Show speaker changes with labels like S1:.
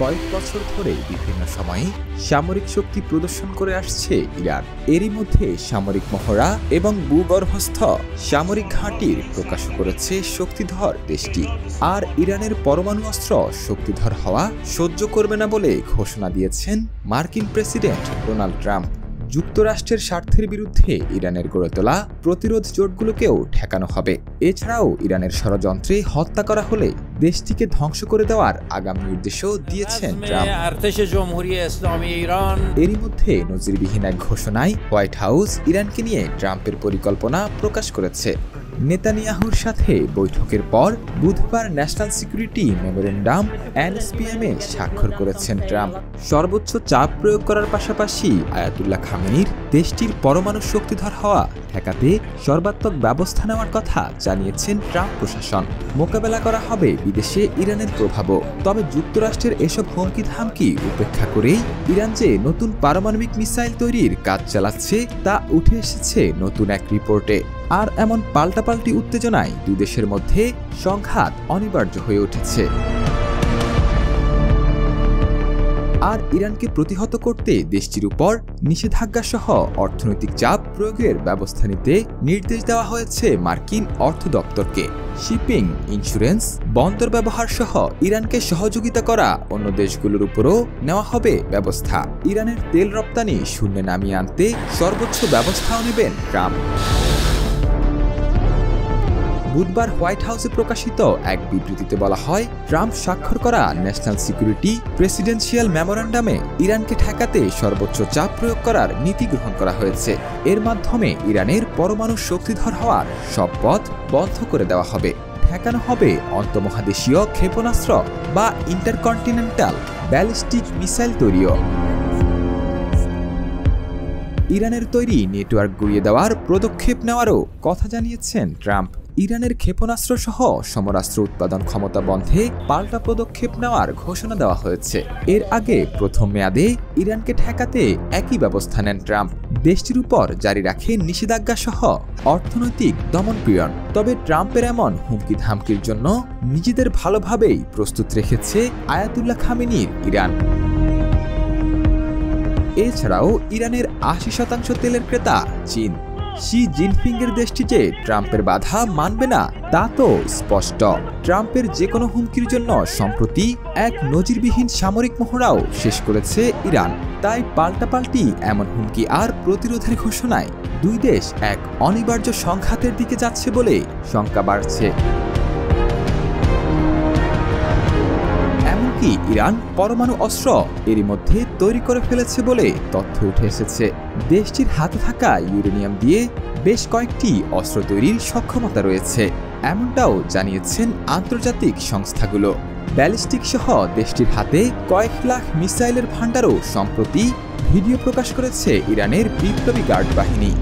S1: কয়েক বছর ধরে বিভিন্ন সময়ে সামরিক শক্তি প্রদর্শন করে আসছে ইরান। এরই মধ্যে সামরিক মহড়া এবং ভূগর্ভস্থ সামরিক ঘাঁটির প্রকাশ করেছে শক্তিধর দেশটি। আর ইরানের পরমাণু অস্ত্র শক্তিধর হওয়া সহ্য করবে না বলে ঘোষণা দিয়েছেন মার্কিন প্রেসিডেন্ট ডোনাল্ড ট্রাম্প। যুক্তরাষ্ট্রের স্বার্থের বিরুদ্ধে ইরানের গড়ে তোলা প্রতিরোধ জোটগুলোকেও ঠেকানো হবে। এছাড়াও ইরানের ষড়যন্ত্রে হত্যা করা হলে দেশটিকে ধ্বংস করে দেওয়ার আগাম নির্দেশও দিয়েছেন ট্রাম্প। এরই মধ্যে নজিরবিহীন এক ঘোষণায় হোয়াইট হাউস ইরানকে নিয়ে ট্রাম্পের পরিকল্পনা প্রকাশ করেছে। নেতানিয়াহুর সাথে বৈঠকের পর বুধবার ন্যাশনাল সিকিউরিটি মেমোরেন্ডাম এনএসপিএম-এ স্বাক্ষর করেছেন ট্রাম্প। সর্বোচ্চ চাপ প্রয়োগ করার পাশাপাশি আয়াতুল্লাহ খামেনির দেশটির পরমাণু শক্তিধর হওয়া ঠেকাতে সর্বাত্মক ব্যবস্থা নেওয়ার কথা জানিয়েছেন ট্রাম্প প্রশাসন। মোকাবেলা করা হবে বিদেশে ইরানের প্রভাবও। তবে যুক্তরাষ্ট্রের এসব হুমকি ধামকি উপেক্ষা করেই ইরান যে নতুন পারমাণবিক মিসাইল তৈরির কাজ চালাচ্ছে তা উঠে এসেছে নতুন এক রিপোর্টে। আর এমন পাল্টাপাল্টি উত্তেজনায় দুই দেশের মধ্যে সংঘাত অনিবার্য হয়ে উঠেছে। আর ইরানকে প্রতিহত করতে দেশটির উপর নিষেধাজ্ঞা সহ অর্থনৈতিক চাপ প্রয়োগের ব্যবস্থা নিতে নির্দেশ দেওয়া হয়েছে মার্কিন অর্থ দপ্তরকে। শিপিং, ইন্স্যুরেন্স, বন্দর ব্যবহার সহ ইরানকে সহযোগিতা করা অন্য দেশগুলোর উপরও নেওয়া হবে ব্যবস্থা। ইরানের তেল রপ্তানি শূন্যে নামিয়ে আনতে সর্বোচ্চ ব্যবস্থাও নেবেন ট্রাম্প। বুধবার হোয়াইট হাউসে প্রকাশিত এক বিবৃতিতে বলা হয়, ট্রাম্প স্বাক্ষর করা ন্যাশনাল সিকিউরিটি প্রেসিডেন্সিয়াল মেমোরেন্ডামে ইরানকে ঠেকাতে সর্বোচ্চ চাপ প্রয়োগ করার নীতি গ্রহণ করা হয়েছে। এর মাধ্যমে ইরানের পরমাণু শক্তিধর হওয়ার সব পথ বন্ধ করে দেওয়া হবে। ঠেকানো হবে আন্তঃমহাদেশীয় ক্ষেপণাস্ত্র বা ইন্টারকন্টিনেন্টাল ব্যালিস্টিক মিসাইল তৈরিও। ইরানের তৈরি নেটওয়ার্ক গুড়িয়ে দেওয়ার পদক্ষেপ নেওয়ারও কথা জানিয়েছেন ট্রাম্প। ইরানের ক্ষেপণাস্ত্র সহ সমরাস্ত্র উৎপাদন ক্ষমতা বন্ধে পাল্টা পদক্ষেপ নেওয়ার ঘোষণা দেওয়া হয়েছে। এর আগে প্রথম মেয়াদে ইরানকে ঠেকাতে একই ব্যবস্থা নেন ট্রাম্প। দেশটির উপর জারি রাখেন নিষেধাজ্ঞা সহ অর্থনৈতিক দমনপীড়ন। তবে ট্রাম্পের এমন হুমকি ধামকির জন্য নিজেদের ভালোভাবেই প্রস্তুত রেখেছে আয়াতুল্লাহ খামেনির ইরান। এছাড়াও ইরানের ৮০% তেলের ক্রেতা চীন। শি জিনপিংয়ের দেশটি যে ট্রাম্পের বাধা মানবে না তা তো স্পষ্ট। ট্রাম্পের যে কোনো হুমকির জন্য সম্প্রতি এক নজিরবিহীন সামরিক মহড়াও শেষ করেছে ইরান। তাই পাল্টাপাল্টি এমন হুমকি আর প্রতিরোধের ঘোষণায় দুই দেশ এক অনিবার্য সংঘাতের দিকে যাচ্ছে বলে শঙ্কা বাড়ছে। এমনকি ইরান পরমাণু অস্ত্র এরই মধ্যে তৈরি করে ফেলেছে বলে তথ্য উঠে এসেছে। দেশটির হাতে থাকা ইউরেনিয়াম দিয়ে বেশ কয়েকটি অস্ত্র তৈরির সক্ষমতা রয়েছে, এমনটাও জানিয়েছেন আন্তর্জাতিক সংস্থাগুলো। ব্যালিস্টিক সহ দেশটির হাতে কয়েক লাখ মিসাইলের ভান্ডারও সম্প্রতি ভিডিও প্রকাশ করেছে ইরানের বিপ্লবী গার্ড বাহিনী।